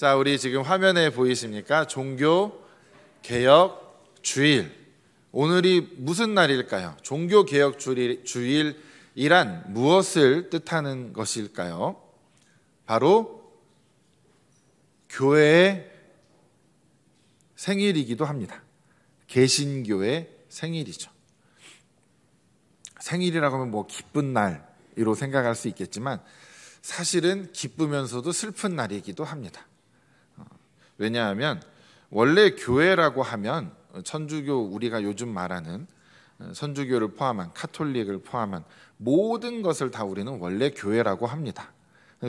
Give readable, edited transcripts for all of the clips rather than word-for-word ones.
자, 우리 지금 화면에 보이십니까? 종교 개혁 주일. 오늘이 무슨 날일까요? 종교 개혁 주일이란 무엇을 뜻하는 것일까요? 바로 교회의 생일이기도 합니다. 개신교의 생일이죠. 생일이라고 하면 뭐 기쁜 날이로 생각할 수 있겠지만 사실은 기쁘면서도 슬픈 날이기도 합니다. 왜냐하면 원래 교회라고 하면 천주교, 우리가 요즘 말하는 천주교를 포함한 카톨릭을 포함한 모든 것을 다 우리는 원래 교회라고 합니다.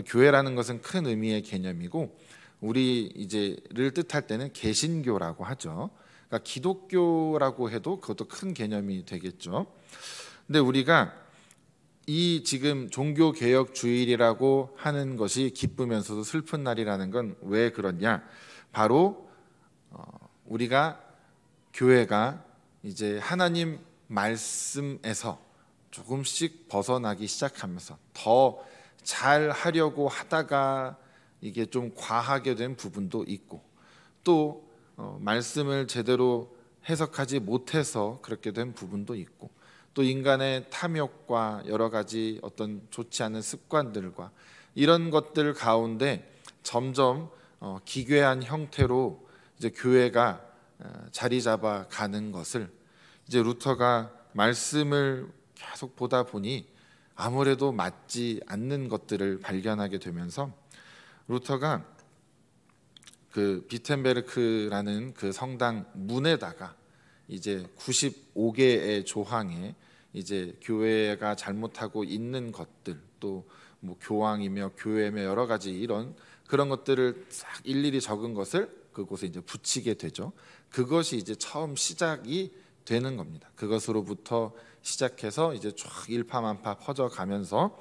교회라는 것은 큰 의미의 개념이고 우리 이제를 뜻할 때는 개신교라고 하죠. 그러니까 기독교라고 해도 그것도 큰 개념이 되겠죠. 근데 우리가 이 지금 종교 개혁 주일이라고 하는 것이 기쁘면서도 슬픈 날이라는 건 왜 그러냐? 바로 우리가 교회가 이제 하나님 말씀에서 조금씩 벗어나기 시작하면서 더 잘 하려고 하다가 이게 좀 과하게 된 부분도 있고 또 말씀을 제대로 해석하지 못해서 그렇게 된 부분도 있고 또 인간의 탐욕과 여러 가지 어떤 좋지 않은 습관들과 이런 것들 가운데 점점 기괴한 형태로 이제 교회가 자리 잡아 가는 것을 이제 루터가 말씀을 계속 보다 보니 아무래도 맞지 않는 것들을 발견하게 되면서 루터가 그 비텐베르크라는 그 성당 문에다가 이제 95개의 조항에 이제 교회가 잘못하고 있는 것들 또 뭐 교황이며 교회며 여러 가지 이런 그런 것들을 싹 일일이 적은 것을 그곳에 이제 붙이게 되죠. 그것이 이제 처음 시작이 되는 겁니다. 그것으로부터 시작해서 이제 쫙 일파만파 퍼져가면서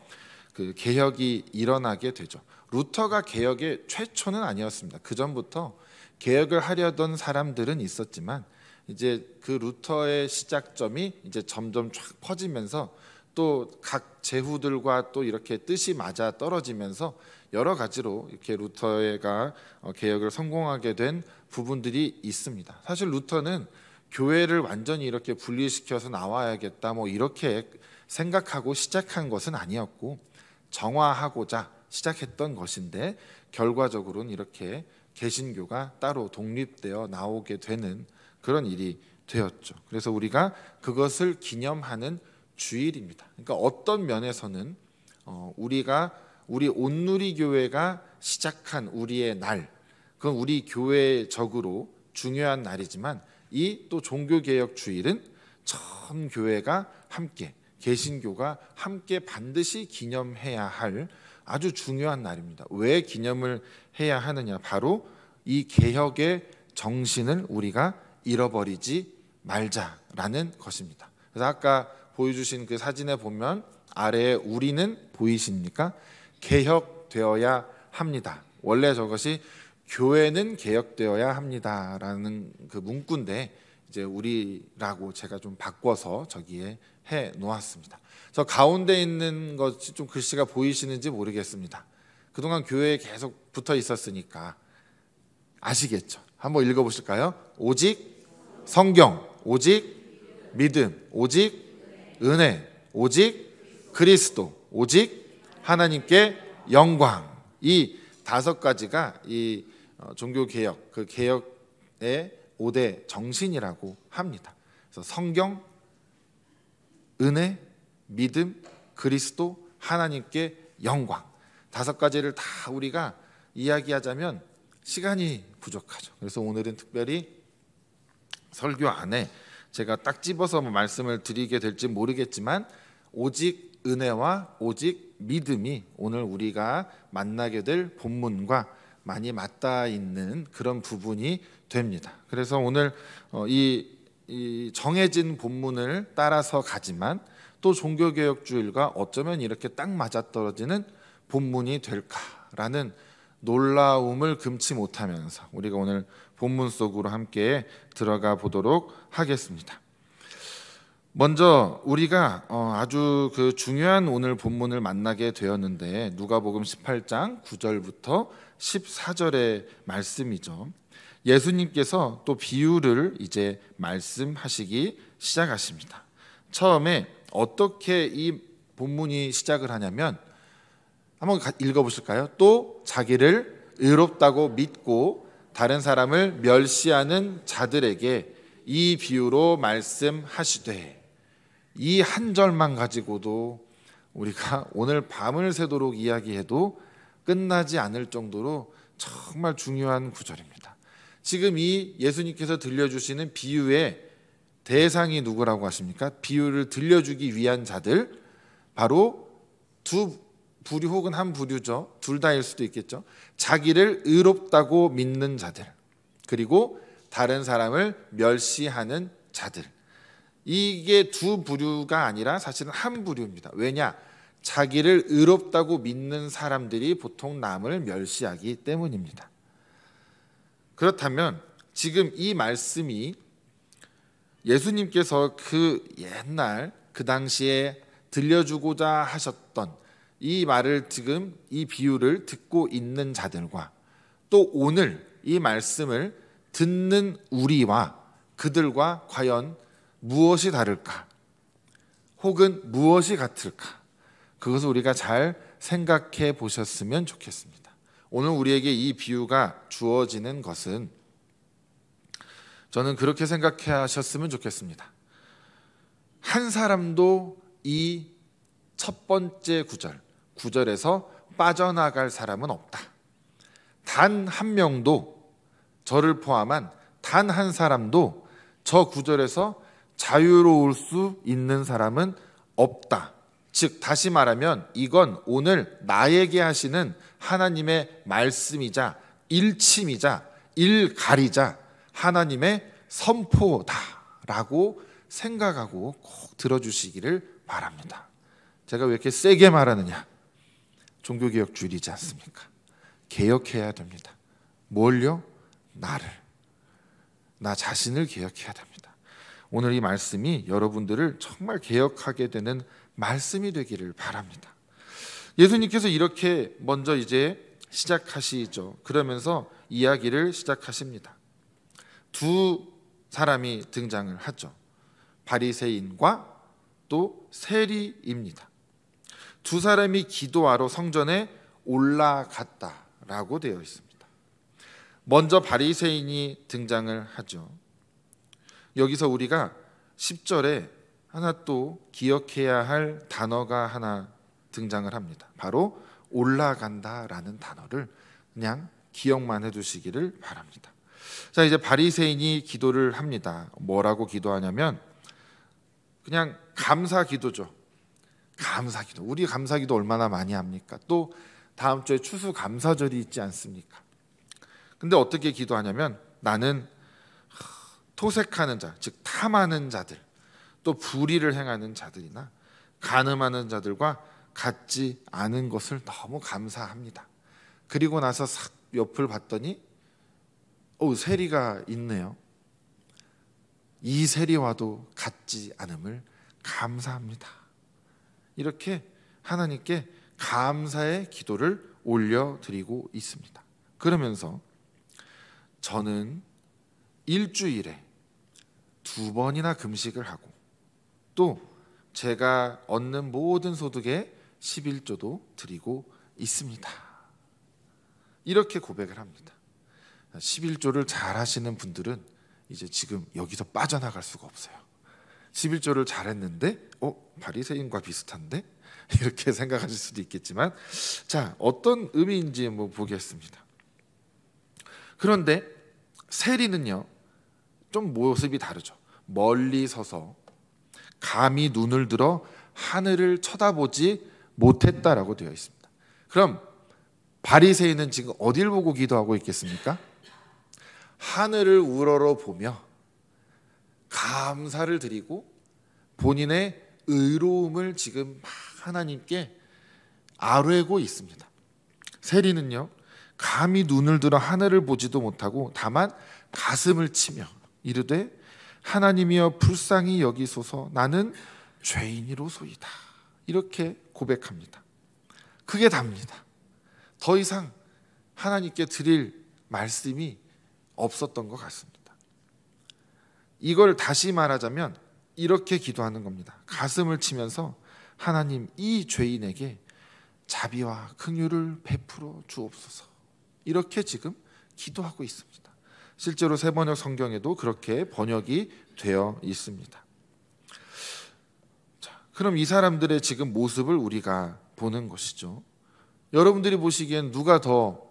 그 개혁이 일어나게 되죠. 루터가 개혁의 최초는 아니었습니다. 그 전부터 개혁을 하려던 사람들은 있었지만 이제 그 루터의 시작점이 이제 점점 쫙 퍼지면서 또 각 제후들과 또 이렇게 뜻이 맞아 떨어지면서 여러 가지로 이렇게 루터가 개혁을 성공하게 된 부분들이 있습니다. 사실 루터는 교회를 완전히 이렇게 분리시켜서 나와야겠다 뭐 이렇게 생각하고 시작한 것은 아니었고 정화하고자 시작했던 것인데 결과적으로는 이렇게 개신교가 따로 독립되어 나오게 되는 그런 일이 되었죠. 그래서 우리가 그것을 기념하는 주일입니다. 그러니까 어떤 면에서는 우리 온누리 교회가 시작한 우리의 날, 그건 우리 교회적으로 중요한 날이지만 이 또 종교개혁 주일은 전 교회가 함께 개신교가 함께 반드시 기념해야 할 아주 중요한 날입니다. 왜 기념을 해야 하느냐? 바로 이 개혁의 정신을 우리가 잃어버리지 말자라는 것입니다. 그래서 아까 보여주신 그 사진에 보면 아래에 우리는 보이십니까? 개혁되어야 합니다. 원래 저것이 교회는 개혁되어야 합니다라는 그 문구인데 이제 우리라고 제가 좀 바꿔서 저기에 해 놓았습니다. 저 가운데 있는 것이 좀 글씨가 보이시는지 모르겠습니다. 그동안 교회에 계속 붙어 있었으니까 아시겠죠? 한번 읽어보실까요? 오직 성경, 오직 믿음, 오직 은혜, 오직 그리스도, 오직 하나님께 영광. 이 5가지가 이 종교개혁, 그 개혁의 5대 정신이라고 합니다. 그래서 성경, 은혜, 믿음, 그리스도, 하나님께 영광. 5가지를 다 우리가 이야기하자면 시간이 부족하죠. 그래서 오늘은 특별히 설교 안에 제가 딱 집어서 말씀을 드리게 될지 모르겠지만 오직 은혜와 오직 믿음이 오늘 우리가 만나게 될 본문과 많이 맞닿아 있는 그런 부분이 됩니다. 그래서 오늘 이 정해진 본문을 따라서 가지만 또 종교개혁주일과 어쩌면 이렇게 딱 맞아떨어지는 본문이 될까라는 놀라움을 금치 못하면서 우리가 오늘 본문 속으로 함께 들어가 보도록 하겠습니다. 먼저 우리가 아주 그 중요한 오늘 본문을 만나게 되었는데 누가복음 18장 9절부터 14절의 말씀이죠. 예수님께서 또 비유를 이제 말씀하시기 시작하십니다. 처음에 어떻게 이 본문이 시작을 하냐면 한번 읽어보실까요? 또 자기를 의롭다고 믿고 다른 사람을 멸시하는 자들에게 이 비유로 말씀하시되, 이 한 절만 가지고도 우리가 오늘 밤을 새도록 이야기해도 끝나지 않을 정도로 정말 중요한 구절입니다. 지금 이 예수님께서 들려주시는 비유의 대상이 누구라고 하십니까? 비유를 들려주기 위한 자들, 바로 두 부류 혹은 한 부류죠. 둘 다일 수도 있겠죠. 자기를 의롭다고 믿는 자들, 그리고 다른 사람을 멸시하는 자들. 이게 두 부류가 아니라 사실은 한 부류입니다. 왜냐? 자기를 의롭다고 믿는 사람들이 보통 남을 멸시하기 때문입니다. 그렇다면 지금 이 말씀이 예수님께서 그 옛날 그 당시에 들려주고자 하셨던 이 말을, 지금 이 비유를 듣고 있는 자들과 또 오늘 이 말씀을 듣는 우리와 그들과 과연 무엇이 다를까? 혹은 무엇이 같을까? 그것을 우리가 잘 생각해 보셨으면 좋겠습니다. 오늘 우리에게 이 비유가 주어지는 것은, 저는 그렇게 생각해 하셨으면 좋겠습니다. 한 사람도 이 첫 번째 구절에서 빠져나갈 사람은 없다. 단 한 명도, 저를 포함한 단 한 사람도 저 구절에서 자유로울 수 있는 사람은 없다. 즉 다시 말하면 이건 오늘 나에게 하시는 하나님의 말씀이자 일침이자 일갈이자 하나님의 선포다라고 생각하고 꼭 들어주시기를 바랍니다. 제가 왜 이렇게 세게 말하느냐? 종교개혁주의이지 않습니까? 개혁해야 됩니다. 뭘요? 나를, 나 자신을 개혁해야 됩니다. 오늘 이 말씀이 여러분들을 정말 개혁하게 되는 말씀이 되기를 바랍니다. 예수님께서 이렇게 먼저 이제 시작하시죠. 그러면서 이야기를 시작하십니다. 두 사람이 등장을 하죠. 바리새인과 또 세리입니다. 두 사람이 기도하러 성전에 올라갔다라고 되어 있습니다. 먼저 바리새인이 등장을 하죠. 여기서 우리가 10절에 하나 또 기억해야 할 단어가 하나 등장을 합니다. 바로 올라간다라는 단어를 그냥 기억만 해두시기를 바랍니다. 자, 이제 바리새인이 기도를 합니다. 뭐라고 기도하냐면 그냥 감사 기도죠. 감사 기도. 우리 감사 기도 얼마나 많이 합니까? 또 다음 주에 추수 감사절이 있지 않습니까? 근데 어떻게 기도하냐면 나는 토색하는 자, 즉 탐하는 자들, 또 불의를 행하는 자들이나 간음하는 자들과 같지 않은 것을 너무 감사합니다. 그리고 나서 싹 옆을 봤더니 세리가 있네요. 이 세리와도 같지 않음을 감사합니다. 이렇게 하나님께 감사의 기도를 올려드리고 있습니다. 그러면서 저는 일주일에 2번이나 금식을 하고 또 제가 얻는 모든 소득의 11조도 드리고 있습니다. 이렇게 고백을 합니다. 11조를 잘 하시는 분들은 이제 지금 여기서 빠져나갈 수가 없어요. 11조를 잘했는데 바리새인과 비슷한데? 이렇게 생각하실 수도 있겠지만, 자, 어떤 의미인지 한번 보겠습니다. 그런데 세리는요 좀 모습이 다르죠. 멀리 서서 감히 눈을 들어 하늘을 쳐다보지 못했다라고 되어 있습니다. 그럼 바리새인은 지금 어딜 보고 기도하고 있겠습니까? 하늘을 우러러 보며 감사를 드리고 본인의 의로움을 지금 막 하나님께 아뢰고 있습니다. 세리는요 감히 눈을 들어 하늘을 보지도 못하고 다만 가슴을 치며 이르되 하나님이여 불쌍히 여기소서 나는 죄인이로소이다. 이렇게 고백합니다. 그게 답니다. 더 이상 하나님께 드릴 말씀이 없었던 것 같습니다. 이걸 다시 말하자면 이렇게 기도하는 겁니다. 가슴을 치면서 하나님, 이 죄인에게 자비와 긍휼을 베풀어 주옵소서. 이렇게 지금 기도하고 있습니다. 실제로 새번역 성경에도 그렇게 번역이 되어 있습니다. 자, 그럼 이 사람들의 지금 모습을 우리가 보는 것이죠. 여러분들이 보시기엔 누가 더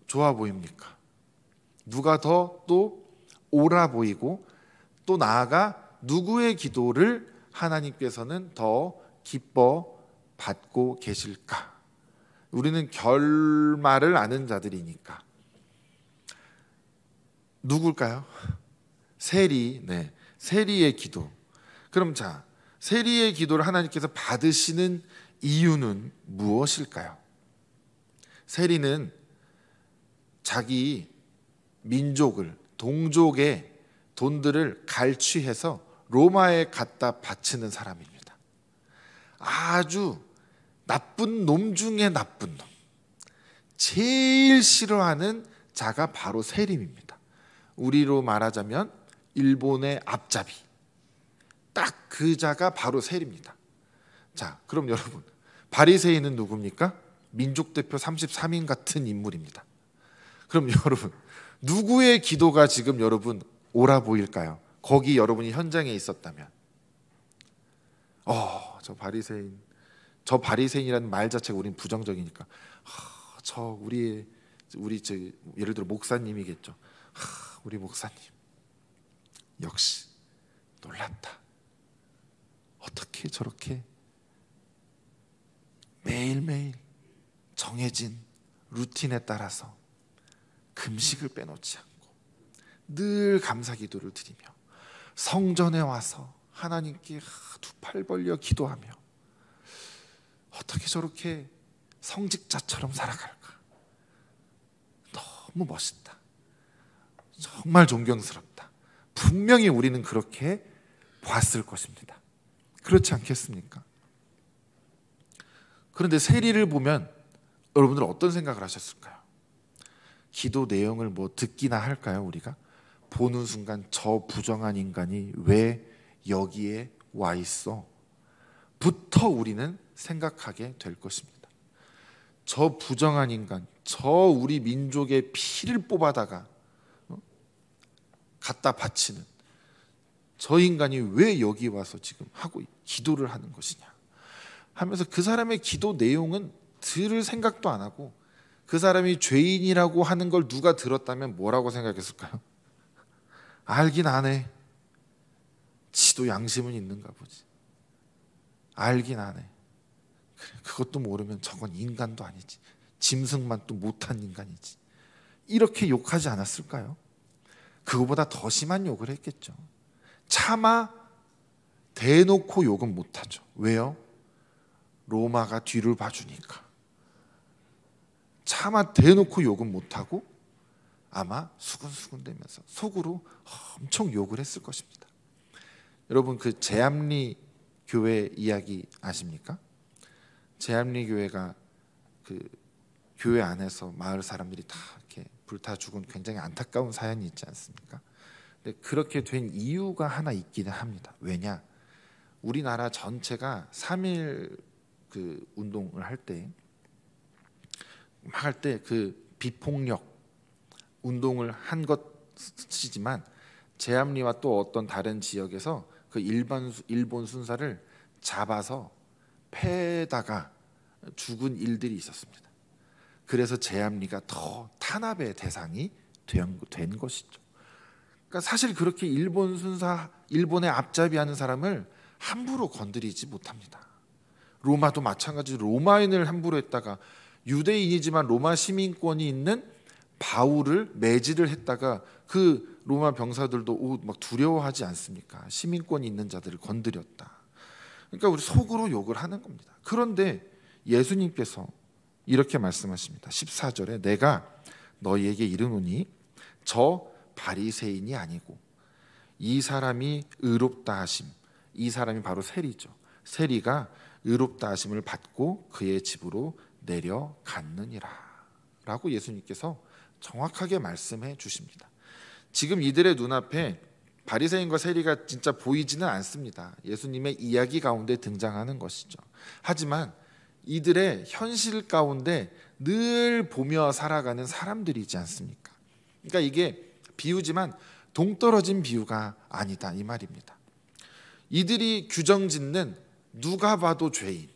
좋아 보입니까? 누가 더 또 옳아 보이고 또 나아가 누구의 기도를 하나님께서는 더 기뻐 받고 계실까? 우리는 결말을 아는 자들이니까. 누굴까요? 세리, 세리의 기도. 그럼 자, 세리의 기도를 하나님께서 받으시는 이유는 무엇일까요? 세리는 자기 민족을, 동족의 돈들을 갈취해서 로마에 갖다 바치는 사람입니다. 아주 나쁜 놈 중에 나쁜 놈. 제일 싫어하는 자가 바로 세림입니다. 우리로 말하자면 일본의 앞잡이. 딱 그 자가 바로 세리입니다. 자, 그럼 여러분, 바리새인은 누굽니까? 민족 대표 33인 같은 인물입니다. 그럼 여러분, 누구의 기도가 지금 여러분 옳아 보일까요? 거기 여러분이 현장에 있었다면. 저 바리새인이라는 말 자체가 우리는 부정적이니까. 예를 들어 목사님이겠죠. 우리 목사님 역시 놀랍다. 어떻게 저렇게 매일매일 정해진 루틴에 따라서 금식을 빼놓지 않고 늘 감사기도를 드리며 성전에 와서 하나님께 두 팔 벌려 기도하며 어떻게 저렇게 성직자처럼 살아갈까? 너무 멋있다. 정말 존경스럽다. 분명히 우리는 그렇게 봤을 것입니다. 그렇지 않겠습니까? 그런데 세리를 보면 여러분들 어떤 생각을 하셨을까요? 기도 내용을 듣기나 할까요? 우리가 보는 순간 저 부정한 인간이 왜 여기에 와 있어? 부터 우리는 생각하게 될 것입니다. 저 부정한 인간, 저 우리 민족의 피를 뽑아다가 갖다 바치는 저 인간이 왜 여기 와서 지금 기도를 하는 것이냐 하면서 그 사람의 기도 내용은 들을 생각도 안 하고 그 사람이 죄인이라고 하는 걸 누가 들었다면 뭐라고 생각했을까요? 알긴 아네. 지도 양심은 있는가 보지. 알긴 아네. 그것도 모르면 저건 인간도 아니지. 짐승만 또 못한 인간이지. 이렇게 욕하지 않았을까요? 그거보다 더 심한 욕을 했겠죠. 차마 대놓고 욕은 못하죠. 왜요? 로마가 뒤를 봐주니까. 차마 대놓고 욕은 못하고 아마 수근수근대면서 속으로 엄청 욕을 했을 것입니다. 여러분, 그 제암리 교회 이야기 아십니까? 제암리 교회가 그 교회 안에서 마을 사람들이 다 이렇게 불타 죽은 굉장히 안타까운 사연이 있지 않습니까? 근데 그렇게 된 이유가 하나 있기는 합니다. 왜냐? 우리나라 전체가 3.1 그 운동을 할 때 그 비폭력 운동을 한 것이지만 제암리와 또 어떤 다른 지역에서 그 일본 순사를 잡아서 패다가 죽은 일들이 있었습니다. 그래서 제암리가 더 탄압의 대상이 된 것이죠. 그러니까 사실 그렇게 일본 순사, 일본의 앞잡이하는 사람을 함부로 건드리지 못합니다. 로마도 마찬가지로 로마인을 함부로 했다가 유대인이지만 로마 시민권이 있는 바울을 매질을 했다가 그 로마 병사들도 막 두려워하지 않습니까? 시민권이 있는 자들을 건드렸다. 그러니까 우리 속으로 욕을 하는 겁니다. 그런데 예수님께서 이렇게 말씀하십니다. 14절에 내가 너희에게 이르노니 저 바리새인이 아니고 이 사람이 의롭다 하심, 이 사람이 바로 세리죠. 세리가 의롭다 하심을 받고 그의 집으로 내려갔느니라 라고 예수님께서 정확하게 말씀해 주십니다. 지금 이들의 눈앞에 바리새인과 세리가 진짜 보이지는 않습니다. 예수님의 이야기 가운데 등장하는 것이죠. 하지만 이들의 현실 가운데 늘 보며 살아가는 사람들이지 않습니까? 그러니까 이게 비유지만 동떨어진 비유가 아니다 이 말입니다. 이들이 규정짓는 누가 봐도 죄인,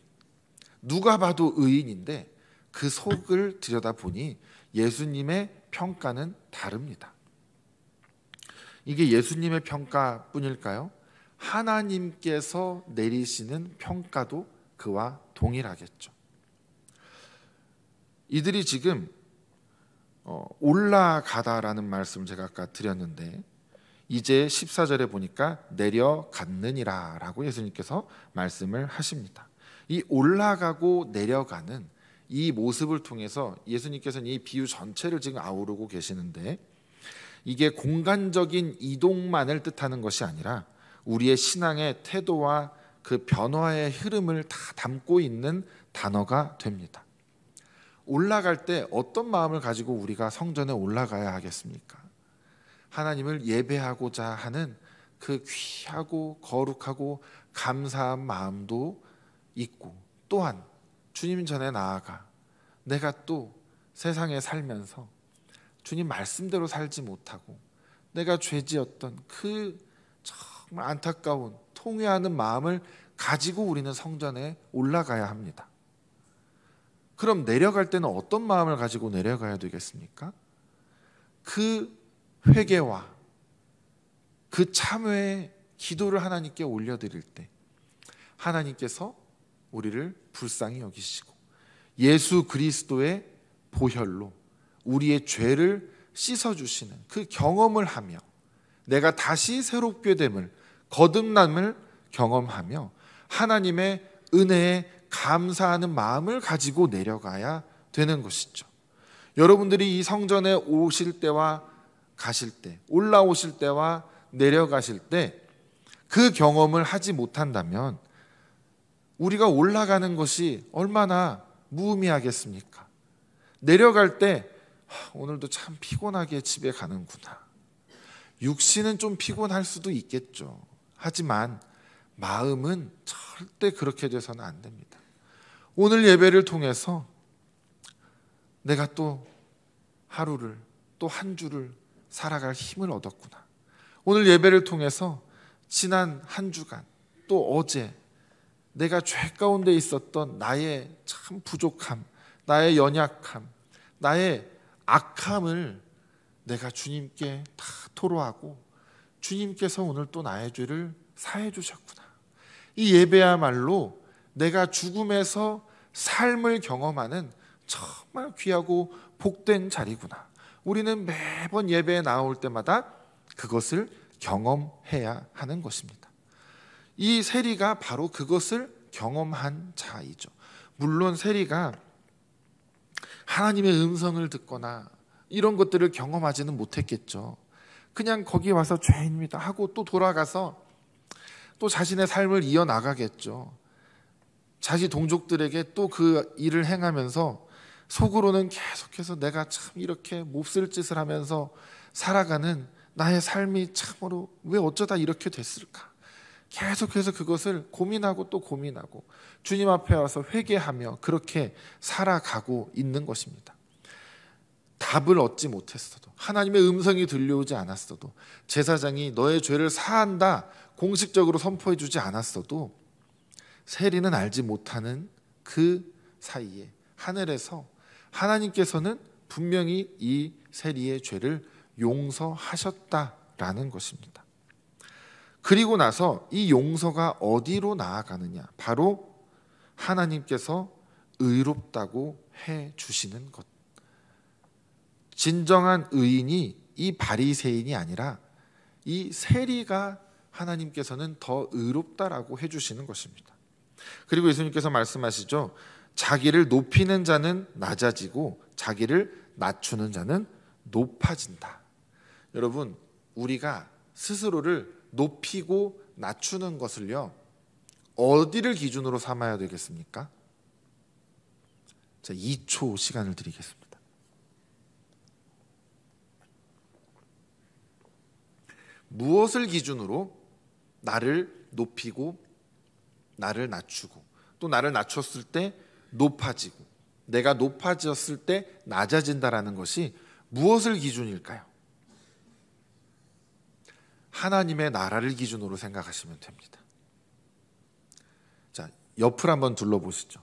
누가 봐도 의인인데 그 속을 들여다보니 예수님의 평가는 다릅니다. 이게 예수님의 평가뿐일까요? 하나님께서 내리시는 평가도 그와 동일하겠죠. 이들이 지금 올라가다라는 말씀을 제가 아까 드렸는데 이제 14절에 보니까 내려갔느니라 라고 예수님께서 말씀을 하십니다. 이 올라가고 내려가는 이 모습을 통해서 예수님께서는 이 비유 전체를 지금 아우르고 계시는데 이게 공간적인 이동만을 뜻하는 것이 아니라 우리의 신앙의 태도와 그 변화의 흐름을 다 담고 있는 단어가 됩니다. 올라갈 때 어떤 마음을 가지고 우리가 성전에 올라가야 하겠습니까? 하나님을 예배하고자 하는 그 귀하고 거룩하고 감사한 마음도 있고 또한 주님 전에 나아가 내가 또 세상에 살면서 주님 말씀대로 살지 못하고 내가 죄지었던 그 정말 안타까운 통회하는 마음을 가지고 우리는 성전에 올라가야 합니다. 그럼 내려갈 때는 어떤 마음을 가지고 내려가야 되겠습니까? 그 회개와 그 참회의 기도를 하나님께 올려드릴 때 하나님께서 우리를 불쌍히 여기시고 예수 그리스도의 보혈로 우리의 죄를 씻어주시는 그 경험을 하며 내가 다시 새롭게 됨을 거듭남을 경험하며 하나님의 은혜에 감사하는 마음을 가지고 내려가야 되는 것이죠. 여러분들이 이 성전에 오실 때와 가실 때, 올라오실 때와 내려가실 때 그 경험을 하지 못한다면 우리가 올라가는 것이 얼마나 무의미하겠습니까? 내려갈 때 오늘도 참 피곤하게 집에 가는구나. 육신은 좀 피곤할 수도 있겠죠. 하지만 마음은 절대 그렇게 돼서는 안 됩니다. 오늘 예배를 통해서 내가 또 하루를 또 한 주를 살아갈 힘을 얻었구나. 오늘 예배를 통해서 지난 한 주간 또 어제 내가 죄 가운데 있었던 나의 참 부족함, 나의 연약함, 나의 악함을 내가 주님께 다 토로하고 주님께서 오늘 또 나의 죄를 사해 주셨구나. 이 예배야말로 내가 죽음에서 삶을 경험하는 정말 귀하고 복된 자리구나. 우리는 매번 예배에 나올 때마다 그것을 경험해야 하는 것입니다. 이 세리가 바로 그것을 경험한 자이죠. 물론 세리가 하나님의 음성을 듣거나 이런 것들을 경험하지는 못했겠죠. 그냥 거기 와서 죄인입니다 하고 또 돌아가서 또 자신의 삶을 이어나가겠죠. 자기 동족들에게 또 그 일을 행하면서 속으로는 계속해서 내가 참 이렇게 몹쓸 짓을 하면서 살아가는 나의 삶이 참으로 왜 어쩌다 이렇게 됐을까? 계속해서 그것을 고민하고 또 고민하고 주님 앞에 와서 회개하며 그렇게 살아가고 있는 것입니다. 답을 얻지 못했어도 하나님의 음성이 들려오지 않았어도 제사장이 너의 죄를 사한다 공식적으로 선포해 주지 않았어도 세리는 알지 못하는 그 사이에 하늘에서 하나님께서는 분명히 이 세리의 죄를 용서하셨다라는 것입니다. 그리고 나서 이 용서가 어디로 나아가느냐? 바로 하나님께서 의롭다고 해 주시는 것. 진정한 의인이 이 바리새인이 아니라 이 세리가 하나님께서는 더 의롭다라고 해 주시는 것입니다. 그리고 예수님께서 말씀하시죠. 자기를 높이는 자는 낮아지고 자기를 낮추는 자는 높아진다. 여러분, 우리가 스스로를 높이고 낮추는 것을요, 어디를 기준으로 삼아야 되겠습니까? 자, 2초 시간을 드리겠습니다. 무엇을 기준으로 나를 높이고 나를 낮추고 또 나를 낮췄을 때 높아지고 내가 높아졌을 때 낮아진다라는 것이 무엇을 기준일까요? 하나님의 나라를 기준으로 생각하시면 됩니다. 자, 옆을 한번 둘러보시죠.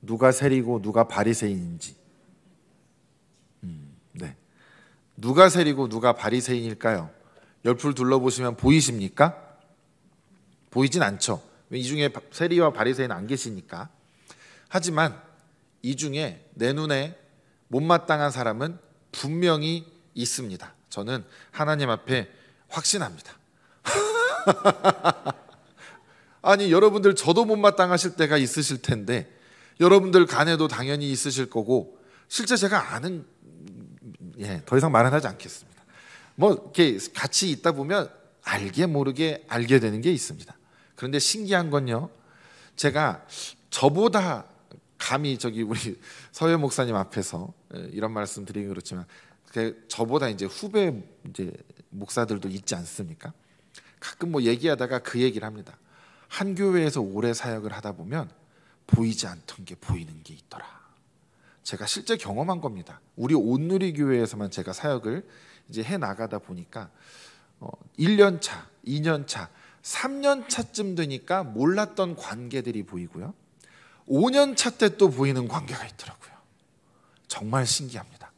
누가 세리고 누가 바리새인인지. 네. 누가 세리고 누가 바리새인일까요? 옆을 둘러보시면 보이십니까? 보이진 않죠. 이 중에 세리와 바리새인 안 계시니까. 하지만 이 중에 내 눈에 못마땅한 사람은 분명히 있습니다. 저는 하나님 앞에 확신합니다. 아니, 여러분들 저도 못마땅하실 때가 있으실 텐데 여러분들 간에도 당연히 있으실 거고, 실제 제가 아는, 더 이상 말은 하지 않겠습니다. 뭐 이렇게 같이 있다 보면 알게 모르게 알게 되는 게 있습니다. 그런데 신기한 건요, 제가 저보다 감히 우리 서혜 목사님 앞에서 이런 말씀 드리긴 그렇지만 저보다 이제 후배 목사들도 있지 않습니까? 가끔 뭐 얘기하다가 그 얘기를 합니다. 한 교회에서 오래 사역을 하다 보면 보이지 않던 게 보이는 게 있더라. 제가 실제 경험한 겁니다. 우리 온누리 교회에서만 제가 사역을 이제 해 나가다 보니까 1년 차, 2년 차, 3년 차쯤 되니까 몰랐던 관계들이 보이고요. 5년 차 때 또 보이는 관계가 있더라고요. 정말 신기합니다.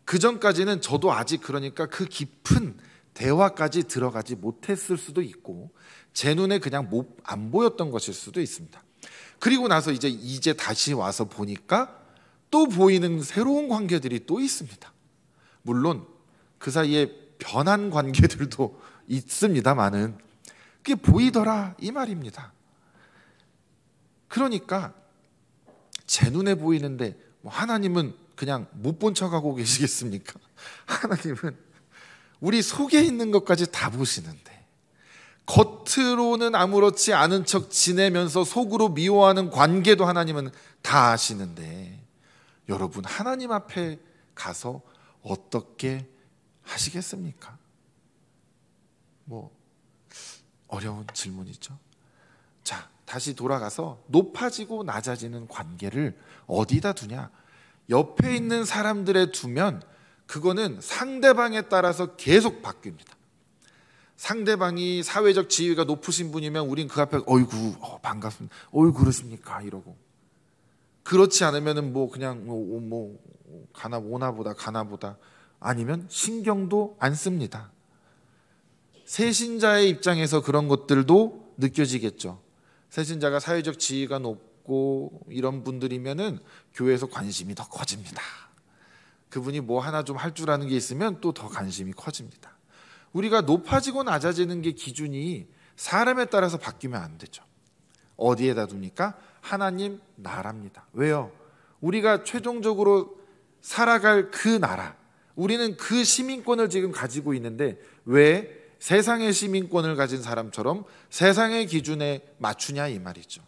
그 전까지는 저도 아직 그러니까 그 깊은 대화까지 들어가지 못했을 수도 있고 제 눈에 그냥 안 보였던 것일 수도 있습니다. 그리고 나서 이제 다시 와서 보니까 또 보이는 새로운 관계들이 또 있습니다. 물론 그 사이에 변한 관계들도 있습니다만은 그게 보이더라 이 말입니다. 그러니까 제 눈에 보이는데 하나님은 그냥 못 본 척하고 계시겠습니까? 하나님은 우리 속에 있는 것까지 다 보시는데, 겉으로는 아무렇지 않은 척 지내면서 속으로 미워하는 관계도 하나님은 다 아시는데, 여러분 하나님 앞에 가서 어떻게 하시겠습니까? 어려운 질문이죠. 자, 다시 돌아가서 높아지고 낮아지는 관계를 어디다 두냐? 옆에 있는 사람들에 두면 그거는 상대방에 따라서 계속 바뀝니다. 상대방이 사회적 지위가 높으신 분이면 우린 그 앞에 어이구 반갑습니다. 어이구 그러십니까? 이러고. 그렇지 않으면은 그냥 가나보다 아니면 신경도 안 씁니다. 새신자의 입장에서 그런 것들도 느껴지겠죠. 새신자가 사회적 지위가 높고 이런 분들이면은 교회에서 관심이 더 커집니다. 그분이 하나 좀 할 줄 아는 게 있으면 또 더 관심이 커집니다. 우리가 높아지고 낮아지는 게 기준이 사람에 따라서 바뀌면 안 되죠. 어디에다 둡니까? 하나님 나라입니다. 왜요? 우리가 최종적으로 살아갈 그 나라, 우리는 그 시민권을 지금 가지고 있는데 왜 세상의 시민권을 가진 사람처럼 세상의 기준에 맞추냐 이 말이죠.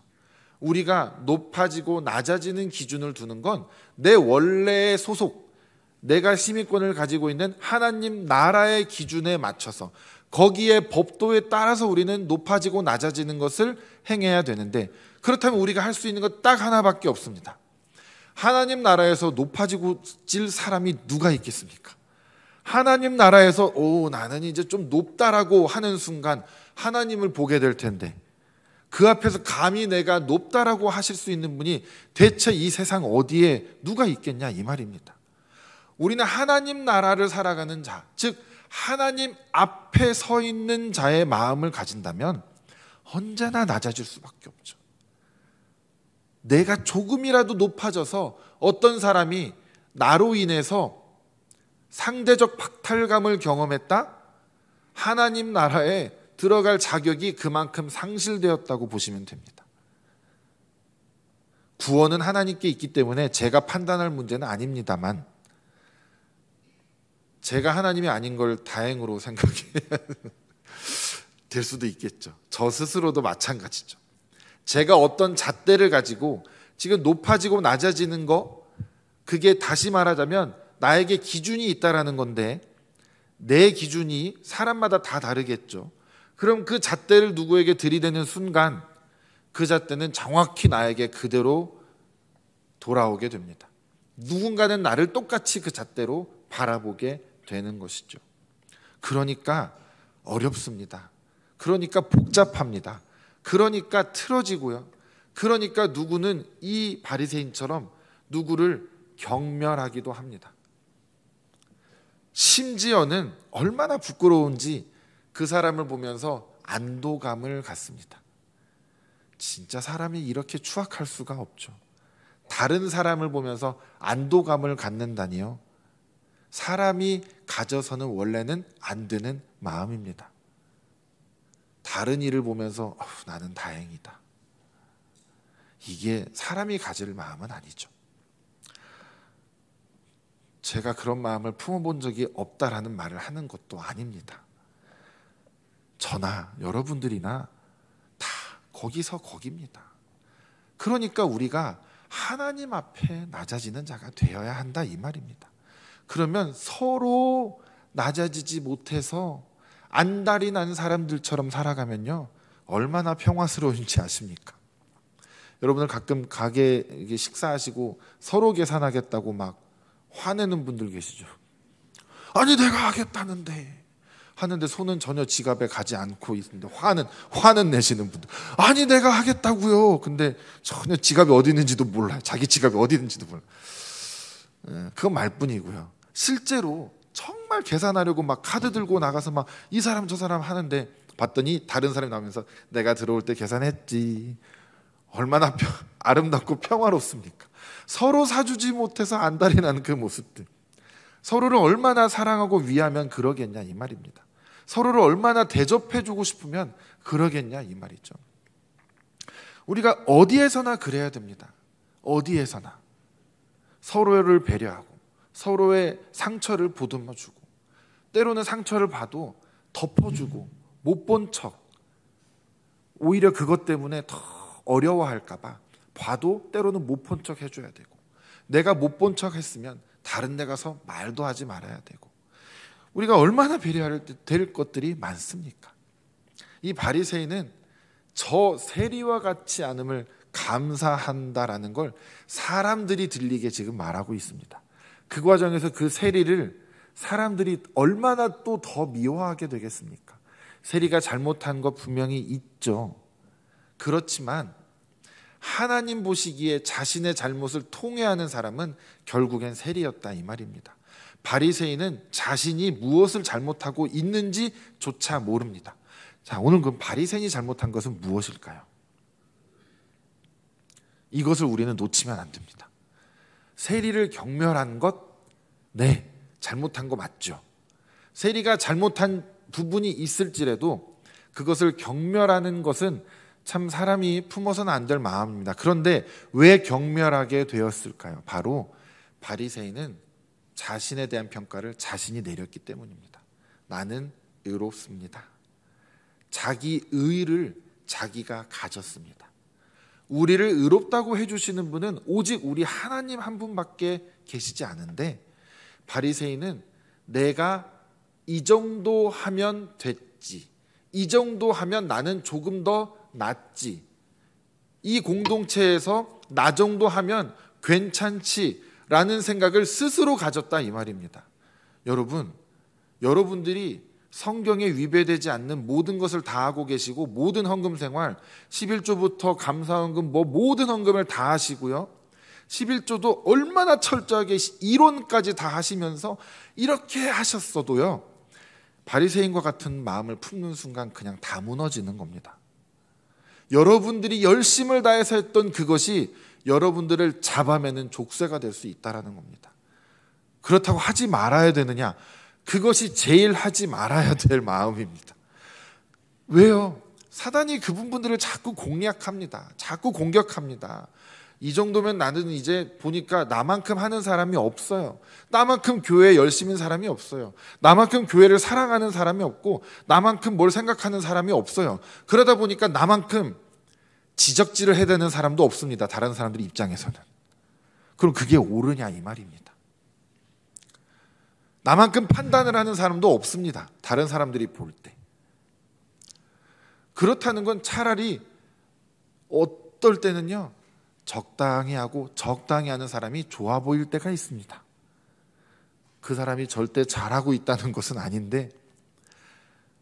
우리가 높아지고 낮아지는 기준을 두는 건 내 원래의 소속, 내가 시민권을 가지고 있는 하나님 나라의 기준에 맞춰서 거기에 법도에 따라서 우리는 높아지고 낮아지는 것을 행해야 되는데, 그렇다면 우리가 할 수 있는 것 딱 하나밖에 없습니다. 하나님 나라에서 높아지고 질 사람이 누가 있겠습니까? 하나님 나라에서 나는 이제 좀 높다라고 하는 순간 하나님을 보게 될 텐데, 그 앞에서 감히 내가 높다라고 하실 수 있는 분이 대체 이 세상 어디에 누가 있겠냐 이 말입니다. 우리는 하나님 나라를 살아가는 자, 즉 하나님 앞에 서 있는 자의 마음을 가진다면 언제나 낮아질 수밖에 없죠. 내가 조금이라도 높아져서 어떤 사람이 나로 인해서 상대적 박탈감을 경험했다? 하나님 나라에 들어갈 자격이 그만큼 상실되었다고 보시면 됩니다. 구원은 하나님께 있기 때문에 제가 판단할 문제는 아닙니다만, 제가 하나님이 아닌 걸 다행으로 생각해야 될 수도 있겠죠. 저 스스로도 마찬가지죠. 제가 어떤 잣대를 가지고 지금 높아지고 낮아지는 거, 그게 다시 말하자면 나에게 기준이 있다라는 건데, 내 기준이 사람마다 다 다르겠죠. 그럼 그 잣대를 누구에게 들이대는 순간 그 잣대는 정확히 나에게 그대로 돌아오게 됩니다. 누군가는 나를 똑같이 그 잣대로 바라보게 되는 것이죠. 그러니까 어렵습니다. 그러니까 복잡합니다. 그러니까 틀어지고요. 그러니까 누구는 이 바리새인처럼 누구를 경멸하기도 합니다. 심지어는 얼마나 부끄러운지 그 사람을 보면서 안도감을 갖습니다. 진짜 사람이 이렇게 추악할 수가 없죠. 다른 사람을 보면서 안도감을 갖는다니요. 사람이 가져서는 원래는 안 되는 마음입니다. 다른 일을 보면서 나는 다행이다. 이게 사람이 가질 마음은 아니죠. 제가 그런 마음을 품어본 적이 없다라는 말을 하는 것도 아닙니다. 저나 여러분들이나 다 거기서 거기입니다. 그러니까 우리가 하나님 앞에 낮아지는 자가 되어야 한다 이 말입니다. 그러면 서로 낮아지지 못해서 안달이 난 사람들처럼 살아가면요 얼마나 평화스러운지 아십니까? 여러분들 가끔 가게 식사하시고 서로 계산하겠다고 막 화내는 분들 계시죠. 아니 내가 하겠다는데 하는데 손은 전혀 지갑에 가지 않고 있는데 화는 내시는 분들. 아니 내가 하겠다고요. 근데 전혀 지갑이 어디 있는지도 몰라요. 자기 지갑이 어디 있는지도 몰라요. 그건 말뿐이고요. 실제로 정말 계산하려고 막 카드 들고 나가서 막 이 사람 저 사람 하는데 봤더니 다른 사람이 나오면서 내가 들어올 때 계산했지. 얼마나 아름답고 평화롭습니까? 서로 사주지 못해서 안달이 나는 그 모습들. 서로를 얼마나 사랑하고 위하면 그러겠냐 이 말입니다. 서로를 얼마나 대접해주고 싶으면 그러겠냐 이 말이죠. 우리가 어디에서나 그래야 됩니다. 어디에서나 서로를 배려하고 서로의 상처를 보듬어주고 때로는 상처를 봐도 덮어주고 못 본 척 오히려 그것 때문에 더 어려워할까 봐 봐도 때로는 못 본 척 해줘야 되고 내가 못 본 척 했으면 다른 데 가서 말도 하지 말아야 되고 우리가 얼마나 배려해야 될 것들이 많습니까? 이 바리새인은 저 세리와 같지 않음을 감사한다라는 걸 사람들이 들리게 지금 말하고 있습니다. 그 과정에서 그 세리를 사람들이 얼마나 또 더 미워하게 되겠습니까? 세리가 잘못한 거 분명히 있죠. 그렇지만 하나님 보시기에 자신의 잘못을 통회하는 사람은 결국엔 세리였다 이 말입니다. 바리새인은 자신이 무엇을 잘못하고 있는지조차 모릅니다. 자, 오늘 그럼 바리새인이 잘못한 것은 무엇일까요? 이것을 우리는 놓치면 안 됩니다. 세리를 경멸한 것, 네, 잘못한 거 맞죠. 세리가 잘못한 부분이 있을지라도 그것을 경멸하는 것은 참 사람이 품어서는 안 될 마음입니다. 그런데 왜 경멸하게 되었을까요? 바로 바리새인은 자신에 대한 평가를 자신이 내렸기 때문입니다. 나는 의롭습니다. 자기 의를 자기가 가졌습니다. 우리를 의롭다고 해주시는 분은 오직 우리 하나님 한 분밖에 계시지 않은데 바리새인은 내가 이 정도 하면 됐지, 이 정도 하면 나는 조금 더 낫지, 이 공동체에서 나 정도 하면 괜찮지라는 생각을 스스로 가졌다 이 말입니다. 여러분들이 성경에 위배되지 않는 모든 것을 다 하고 계시고 모든 헌금 생활 11조부터 감사헌금 모든 헌금을 다 하시고요. 11조도 얼마나 철저하게 이론까지 다 하시면서 이렇게 하셨어도요. 바리새인과 같은 마음을 품는 순간 그냥 다 무너지는 겁니다. 여러분들이 열심을 다해서 했던 그것이 여러분들을 잡아매는 족쇄가 될 수 있다는 겁니다. 그렇다고 하지 말아야 되느냐? 그것이 제일 하지 말아야 될 마음입니다. 왜요? 사단이 그 부분들을 자꾸 공략합니다. 자꾸 공격합니다. 이 정도면 나는 이제 보니까 나만큼 하는 사람이 없어요. 나만큼 교회에 열심인 사람이 없어요. 나만큼 교회를 사랑하는 사람이 없고 나만큼 뭘 생각하는 사람이 없어요. 그러다 보니까 나만큼 지적질을 해야 되는 사람도 없습니다. 다른 사람들 입장에서는. 그럼 그게 옳으냐 이 말입니다. 나만큼 판단을 하는 사람도 없습니다. 다른 사람들이 볼 때. 그렇다는 건 차라리 어떨 때는요, 적당히 하고 적당히 하는 사람이 좋아 보일 때가 있습니다. 그 사람이 절대 잘하고 있다는 것은 아닌데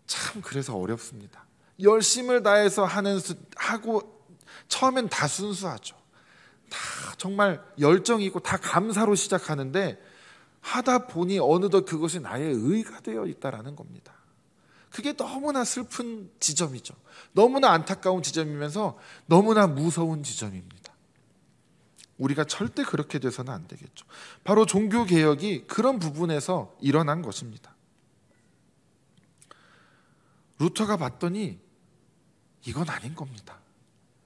참 그래서 어렵습니다. 열심을 다해서 하고 처음엔 다 순수하죠. 다 정말 열정이 있고 다 감사로 시작하는데 하다 보니 어느덧 그것이 나의 의가 되어 있다라는 겁니다. 그게 너무나 슬픈 지점이죠. 너무나 안타까운 지점이면서 너무나 무서운 지점입니다. 우리가 절대 그렇게 돼서는 안 되겠죠. 바로 종교개혁이 그런 부분에서 일어난 것입니다. 루터가 봤더니 이건 아닌 겁니다.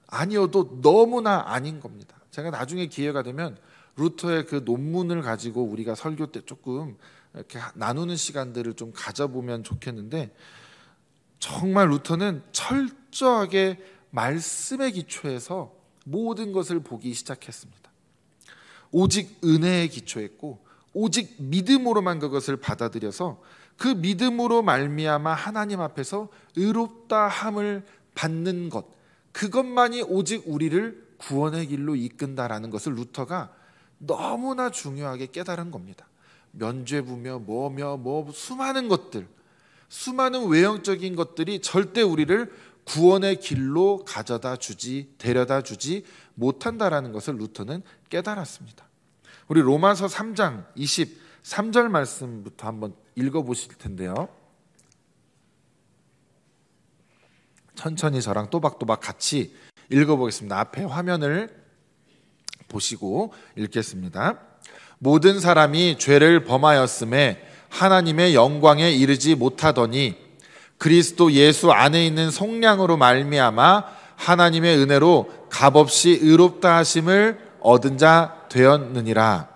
아니어도 너무나 아닌 겁니다. 제가 나중에 기회가 되면 루터의 그 논문을 가지고 우리가 설교 때 조금 이렇게 나누는 시간들을 좀 가져보면 좋겠는데, 정말 루터는 철저하게 말씀의 기초에서 모든 것을 보기 시작했습니다. 오직 은혜에 기초했고 오직 믿음으로만 그것을 받아들여서 그 믿음으로 말미암아 하나님 앞에서 의롭다 함을 받는 것, 그것만이 오직 우리를 구원의 길로 이끈다라는 것을 루터가 너무나 중요하게 깨달은 겁니다. 면죄부며 뭐며 수많은 것들, 수많은 외형적인 것들이 절대 우리를 구원의 길로 데려다 주지 못한다라는 것을 루터는 깨달았습니다. 우리 로마서 3장 23절 말씀부터 한번 읽어보실 텐데요. 천천히 저랑 또박또박 같이 읽어보겠습니다. 앞에 화면을 보시고 읽겠습니다. 모든 사람이 죄를 범하였음에 하나님의 영광에 이르지 못하더니 그리스도 예수 안에 있는 속량으로 말미암아 하나님의 은혜로 값없이 의롭다 하심을 얻은 자 되었느니라.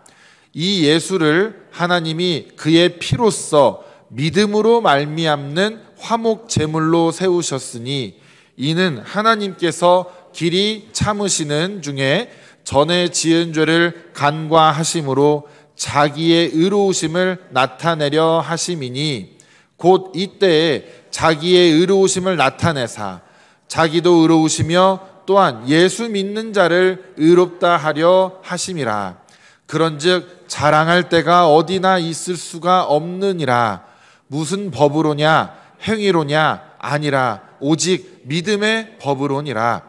이 예수를 하나님이 그의 피로써 믿음으로 말미암는 화목 제물로 세우셨으니 이는 하나님께서 길이 참으시는 중에 전에 지은 죄를 간과하심으로 자기의 의로우심을 나타내려 하심이니 곧 이때에 자기의 의로우심을 나타내사 자기도 의로우시며 또한 예수 믿는 자를 의롭다 하려 하심이라. 그런즉 자랑할 때가 어디나 있을 수가 없느니라. 무슨 법으로냐 행위로냐 아니라 오직 믿음의 법으로니라.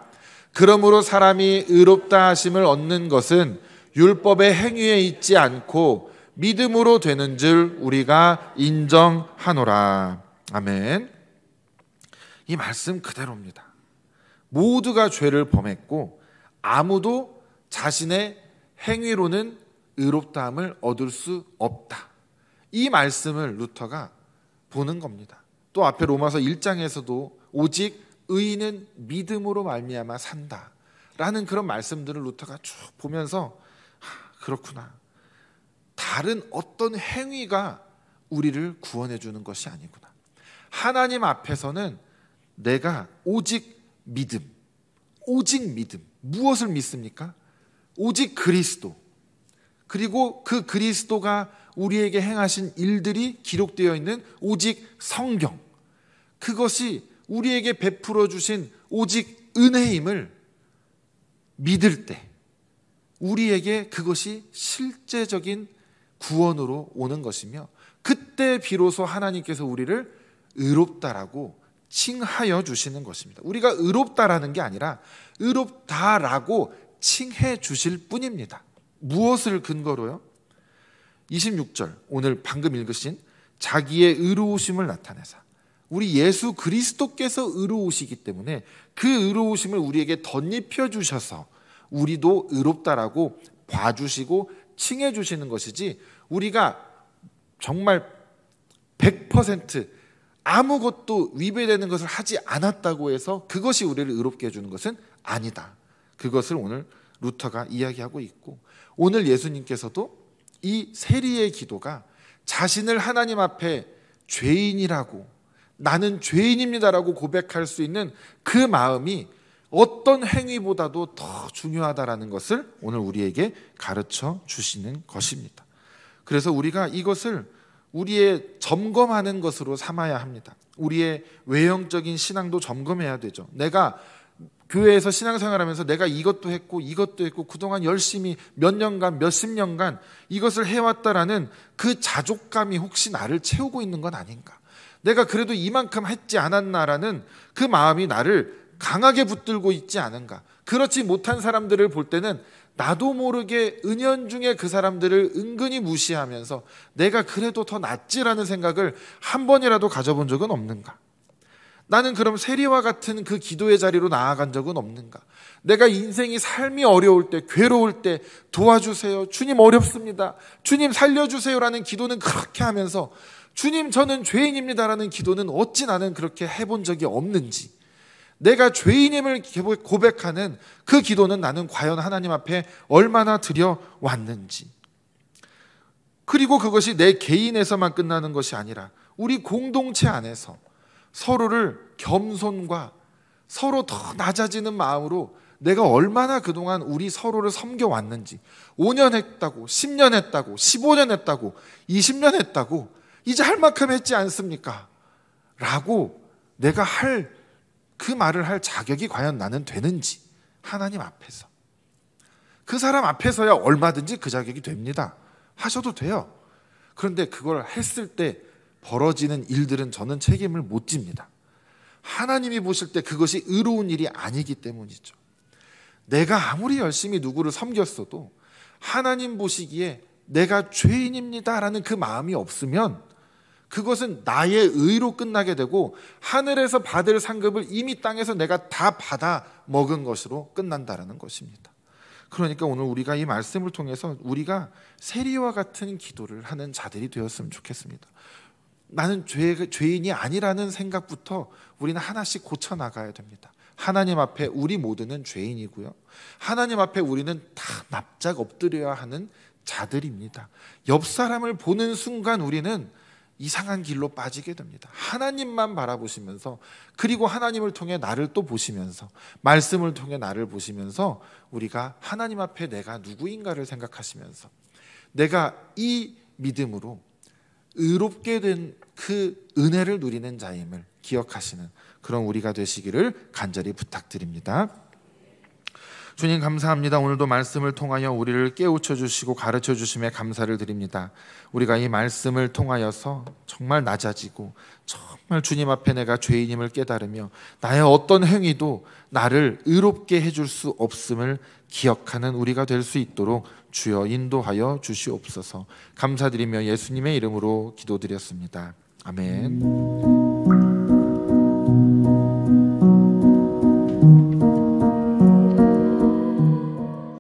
그러므로 사람이 의롭다 하심을 얻는 것은 율법의 행위에 있지 않고 믿음으로 되는 줄 우리가 인정하노라. 아멘. 이 말씀 그대로입니다. 모두가 죄를 범했고 아무도 자신의 행위로는 의롭다함을 얻을 수 없다. 이 말씀을 루터가 보는 겁니다. 또 앞에 로마서 1장에서도 오직 의인은 믿음으로 말미암아 산다 라는 그런 말씀들을 루터가 쭉 보면서 그렇구나, 다른 어떤 행위가 우리를 구원해 주는 것이 아니구나. 하나님 앞에서는 내가 오직 믿음, 무엇을 믿습니까? 오직 그리스도, 그리고 그 그리스도가 우리에게 행하신 일들이 기록되어 있는 오직 성경, 그것이 우리에게 베풀어 주신 오직 은혜임을 믿을 때 우리에게 그것이 실제적인 구원으로 오는 것이며, 그때 비로소 하나님께서 우리를 의롭다라고 칭하여 주시는 것입니다. 우리가 의롭다라는 게 아니라 의롭다라고 칭해 주실 뿐입니다. 무엇을 근거로요? 26절 오늘 방금 읽으신 자기의 의로우심을 나타내사, 우리 예수 그리스도께서 의로우시기 때문에 그 의로우심을 우리에게 덧입혀 주셔서 우리도 의롭다라고 봐주시고 칭해 주시는 것이지, 우리가 정말 100% 아무것도 위배되는 것을 하지 않았다고 해서 그것이 우리를 의롭게 해주는 것은 아니다. 그것을 오늘 루터가 이야기하고 있고, 오늘 예수님께서도 이 세리의 기도가 자신을 하나님 앞에 죄인이라고, 나는 죄인입니다라고 고백할 수 있는 그 마음이 어떤 행위보다도 더 중요하다라는 것을 오늘 우리에게 가르쳐 주시는 것입니다. 그래서 우리가 이것을 우리의 점검하는 것으로 삼아야 합니다. 우리의 외형적인 신앙도 점검해야 되죠. 내가 교회에서 신앙생활하면서 내가 이것도 했고 이것도 했고 그동안 열심히 몇 년간 몇십 년간 이것을 해왔다라는 그 자족감이 혹시 나를 채우고 있는 건 아닌가? 내가 그래도 이만큼 했지 않았나라는 그 마음이 나를 강하게 붙들고 있지 않은가? 그렇지 못한 사람들을 볼 때는 나도 모르게 은연중에 그 사람들을 은근히 무시하면서 내가 그래도 더 낫지라는 생각을 한 번이라도 가져본 적은 없는가? 나는 그럼 세리와 같은 그 기도의 자리로 나아간 적은 없는가? 내가 인생이 삶이 어려울 때, 괴로울 때 도와주세요. 주님 어렵습니다. 주님 살려주세요라는 기도는 그렇게 하면서 주님 저는 죄인입니다라는 기도는 어찌 나는 그렇게 해본 적이 없는지, 내가 죄인임을 고백하는 그 기도는 나는 과연 하나님 앞에 얼마나 드려왔는지, 그리고 그것이 내 개인에서만 끝나는 것이 아니라 우리 공동체 안에서 서로를 겸손과 서로 더 낮아지는 마음으로 내가 얼마나 그동안 우리 서로를 섬겨왔는지, 5년 했다고 10년 했다고 15년 했다고 20년 했다고 이제 할 만큼 했지 않습니까? 라고 내가 그 말을 할 자격이 과연 나는 되는지, 하나님 앞에서 그 사람 앞에서야 얼마든지 그 자격이 됩니다. 하셔도 돼요. 그런데 그걸 했을 때 벌어지는 일들은 저는 책임을 못 집니다. 하나님이 보실 때 그것이 의로운 일이 아니기 때문이죠. 내가 아무리 열심히 누구를 섬겼어도 하나님 보시기에 내가 죄인입니다라는 그 마음이 없으면 그것은 나의 의로 끝나게 되고 하늘에서 받을 상급을 이미 땅에서 내가 다 받아 먹은 것으로 끝난다라는 것입니다. 그러니까 오늘 우리가 이 말씀을 통해서 우리가 세리와 같은 기도를 하는 자들이 되었으면 좋겠습니다. 나는 죄인이 아니라는 생각부터 우리는 하나씩 고쳐나가야 됩니다. 하나님 앞에 우리 모두는 죄인이고요, 하나님 앞에 우리는 다 납작 엎드려야 하는 자들입니다. 옆 사람을 보는 순간 우리는 이상한 길로 빠지게 됩니다. 하나님만 바라보시면서, 그리고 하나님을 통해 나를 또 보시면서, 말씀을 통해 나를 보시면서 우리가 하나님 앞에 내가 누구인가를 생각하시면서 내가 이 믿음으로 의롭게 된 그 은혜를 누리는 자임을 기억하시는 그런 우리가 되시기를 간절히 부탁드립니다. 주님 감사합니다. 오늘도 말씀을 통하여 우리를 깨우쳐 주시고 가르쳐 주심에 감사를 드립니다. 우리가 이 말씀을 통하여서 정말 낮아지고 정말 주님 앞에 내가 죄인임을 깨달으며 나의 어떤 행위도 나를 의롭게 해줄 수 없음을 기억하는 우리가 될 수 있도록 주여 인도하여 주시옵소서. 감사드리며 예수님의 이름으로 기도드렸습니다. 아멘.